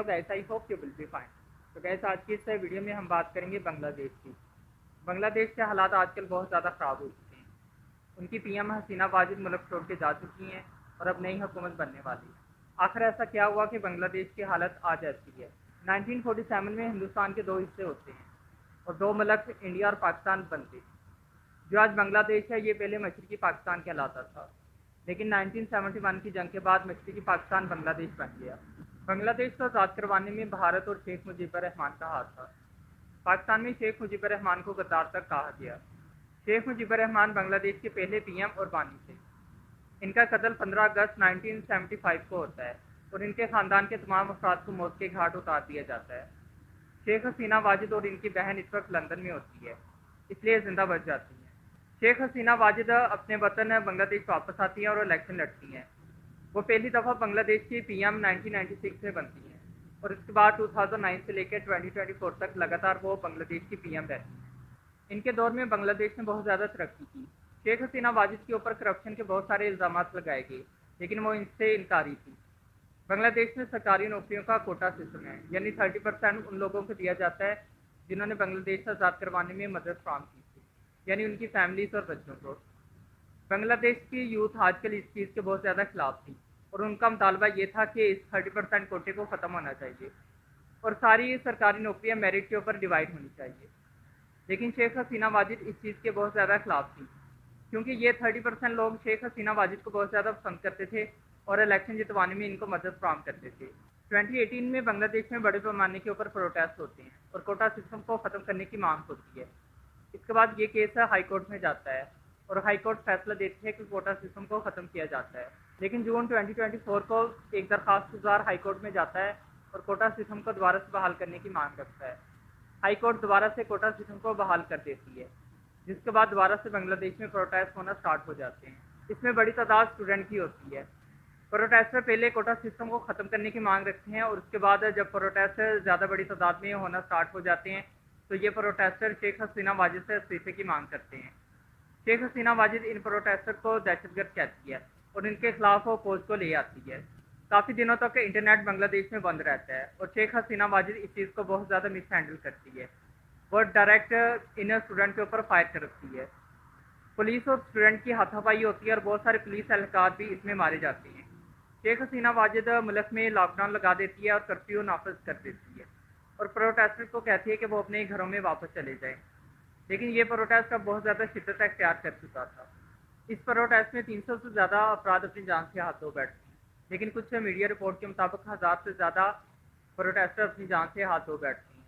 Hello guys, I hope you will be fine. तो guys, आज की इस वीडियो में हम बात करेंगे बांग्लादेश की। बांग्लादेश के हालात आजकल बहुत ज़्यादा ख़राब हो चुके हैं। उनकी पीएम हसीना वाजिद मुल्क छोड़ के जा चुकी हैं और अब नई हुकूमत बनने वाली है। आखिर ऐसा क्या हुआ कि बांग्लादेश की हालत आज ऐसी है। 1947 में हिंदुस्तान के दो हिस्से होते हैं और दो मुल्क इंडिया और पाकिस्तान बनते हैं। जो आज बांग्लादेश है, ये पहले मशरकी पाकिस्तान कहलाता था, लेकिन 1971 की जंग के बाद मशरकी पाकिस्तान बांग्लादेश बन गया। बांग्लादेश को आज़ाद करवाने में भारत और शेख मुजीबर रहमान का हाथ था। पाकिस्तान में शेख मुजीबर रहमान को गद्दार तक कहा गया। शेख मुजीबर रहमान बांग्लादेश के पहले पीएम और बानी थे। इनका कत्ल 15 अगस्त 1975 को होता है और इनके ख़ानदान के तमाम अफराद को मौत के घाट उतार दिया जाता है। शेख हसीना वाजिद और इनकी बहन इस वक्त लंदन में होती है, इसलिए ज़िंदा बच जाती हैं। शेख हसीना वाजिद अपने वतन बांग्लादेश वापस आती हैं और इलेक्शन लड़ती हैं। वो पहली दफ़ा बांग्लादेश की पीएम 1996 में बनती हैं और इसके बाद 2009 से लेकर 2024 तक लगातार वो बांग्लादेश की पीएम रहती हैं। इनके दौर में बांग्लादेश ने बहुत ज़्यादा तरक्की की। शेख हसीना वाजिद के ऊपर करप्शन के बहुत सारे इल्ज़ाम लगाए गए, लेकिन वो इनसे इनकारी थी। बांग्लादेश में सरकारी नौकरियों का कोटा सिस्टम है, यानी 30% उन लोगों को दिया जाता है जिन्होंने बांग्लादेश आज़ाद करवाने में मदद फराहम की थी, यानी उनकी फैमिलीज और बच्चों को। बांग्लादेश की यूथ आजकल इस चीज़ के बहुत ज़्यादा खिलाफ थी और उनका मुतालबा ये था कि इस 30% कोटे को ख़त्म होना चाहिए और सारी सरकारी नौकरियां मेरिट के ऊपर डिवाइड होनी चाहिए। लेकिन शेख हसीना वाजिद इस चीज़ के बहुत ज़्यादा खिलाफ थी, क्योंकि ये 30% लोग शेख हसीना वाजिद को बहुत ज़्यादा पसंद करते थे और इलेक्शन जितवाने में इनको मदद फराहम करते थे। 2018 में बांग्लादेश में बड़े पैमाने के ऊपर प्रोटेस्ट होते हैं और कोटा सिस्टम को ख़त्म करने की मांग होती है। इसके बाद ये केस हाई कोर्ट में जाता है और हाई कोर्ट फैसला देती है कि कोटा सिस्टम को ख़त्म किया जाता है। लेकिन जून 2024 को एक दरखास्त गुजार हाई कोर्ट में जाता है और कोटा सिस्टम को दोबारा से बहाल करने की मांग रखता है। हाई कोर्ट दोबारा से कोटा सिस्टम को बहाल कर देती है, जिसके बाद दोबारा से बांग्लादेश में प्रोटेस्ट होना स्टार्ट हो जाते हैं। इसमें बड़ी तादाद स्टूडेंट की होती है। प्रोटेस्टर पहले कोटा सिस्टम को ख़त्म करने की मांग रखते हैं और उसके बाद जब प्रोटेस्टर ज़्यादा बड़ी तादाद में होना स्टार्ट हो जाते हैं तो ये प्रोटेस्टर शेख हसीना वाजिद से इस्तीफे की मांग करते हैं। शेख हसीना वाजिद इन प्रोटेस्टर को दहशतगर्द कहती है और इनके खिलाफ वो फौज को ले आती है। काफ़ी दिनों तक इंटरनेट बांग्लादेश में बंद रहता है और शेख हसीना वाजिद इस चीज़ को बहुत ज़्यादा मिस हैंडल करती है। वो डायरेक्ट इन स्टूडेंट के ऊपर फायर करती है। पुलिस और स्टूडेंट की हाथापाई होती है और बहुत सारे पुलिस एहलकार भी इसमें मारे जाते हैं। शेख हसीना वाजिद मुल्क में लॉकडाउन लगा देती है और कर्फ्यू नाफिज कर देती है और प्रोटेस्टर को कहती है कि वो अपने घरों में वापस चले जाएं। लेकिन ये प्रोटेस्ट अब बहुत ज़्यादा शिद्दत अख्तियार कर चुका था। इस प्रोटेस्ट में 300 से ज़्यादा अफराद अपनी जान से हाथ धो बैठते हैं, लेकिन कुछ मीडिया रिपोर्ट के मुताबिक 1000 से ज़्यादा प्रोटेस्टर अपनी जान से हाथ धो बैठते हैं।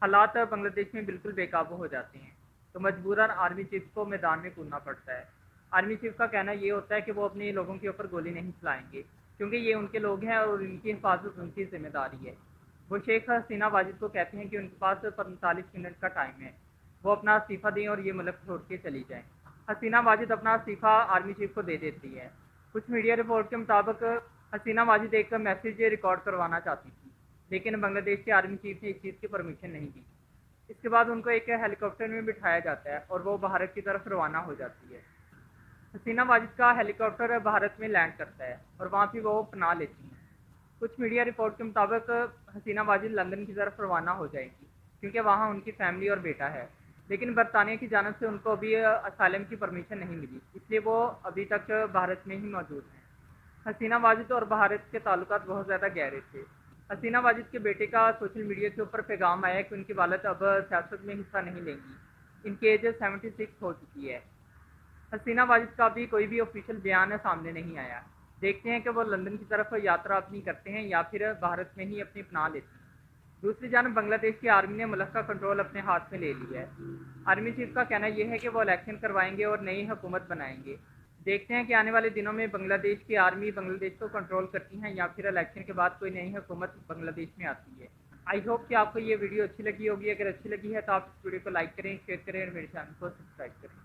हालात बांग्लादेश में बिल्कुल बेकाबू हो जाते हैं तो मजबूरन आर्मी चीफ को मैदान में कूदना पड़ता है। आर्मी चीफ का कहना ये होता है कि वो अपने लोगों के ऊपर गोली नहीं चलाएंगे, क्योंकि ये उनके लोग हैं और इनकी हिफाजत उनकी जिम्मेदारी है। वो शेख हसीना वाजिद को कहते हैं कि उनके पास 45 मिनट का टाइम है, वो अपना इस्तीफ़ा दें और ये मुल्क छोड़ के चली जाएं। हसीना वाजिद अपना इस्तीफ़ा आर्मी चीफ को दे देती है। कुछ मीडिया रिपोर्ट के मुताबिक हसीना वाजिद एक मैसेज रिकॉर्ड करवाना चाहती थी, लेकिन बांग्लादेश के आर्मी चीफ ने इस चीज़ की परमिशन नहीं दी। इसके बाद उनको एक हेलीकॉप्टर में बिठाया जाता है और वो भारत की तरफ रवाना हो जाती है। हसीना वाजिद का हेलीकॉप्टर भारत में लैंड करता है और वहाँ भी वो पनाह लेती हैं। कुछ मीडिया रिपोर्ट के मुताबिक हसीना वाजिद लंदन की तरफ रवाना हो जाएगी, क्योंकि वहाँ उनकी फैमिली और बेटा है। लेकिन बरतानिया की जानब से उनको अभी असाइलम की परमिशन नहीं मिली, इसलिए वो अभी तक भारत में ही मौजूद हैं। हसीना वाजिद और भारत के ताल्लुकात बहुत ज़्यादा गहरे थे। हसीना वाजिद के बेटे का सोशल मीडिया के ऊपर पैगाम आया कि उनकी वालिद अब सियासत में हिस्सा नहीं लेंगी। इनकी एज 76 हो चुकी है। हसीना वाजिद का भी कोई भी ऑफिशियल बयान सामने नहीं आया। देखते हैं कि वो लंदन की तरफ यात्रा अपनी करते हैं या फिर भारत में ही अपनी पनाह लेते हैं। दूसरी जानब बांग्लादेश की आर्मी ने मुल्क का कंट्रोल अपने हाथ में ले लिया है। आर्मी चीफ का कहना यह है कि वो इलेक्शन करवाएंगे और नई हुकूमत बनाएंगे। देखते हैं कि आने वाले दिनों में बांग्लादेश की आर्मी बांग्लादेश को कंट्रोल करती हैं या फिर इलेक्शन के बाद कोई नई हुकूमत बांग्लादेश में आती है। आई होप कि आपको ये वीडियो अच्छी लगी होगी। अगर अच्छी लगी है तो आप इस वीडियो को लाइक करें, शेयर करें और मेरे चैनल को सब्सक्राइब करें।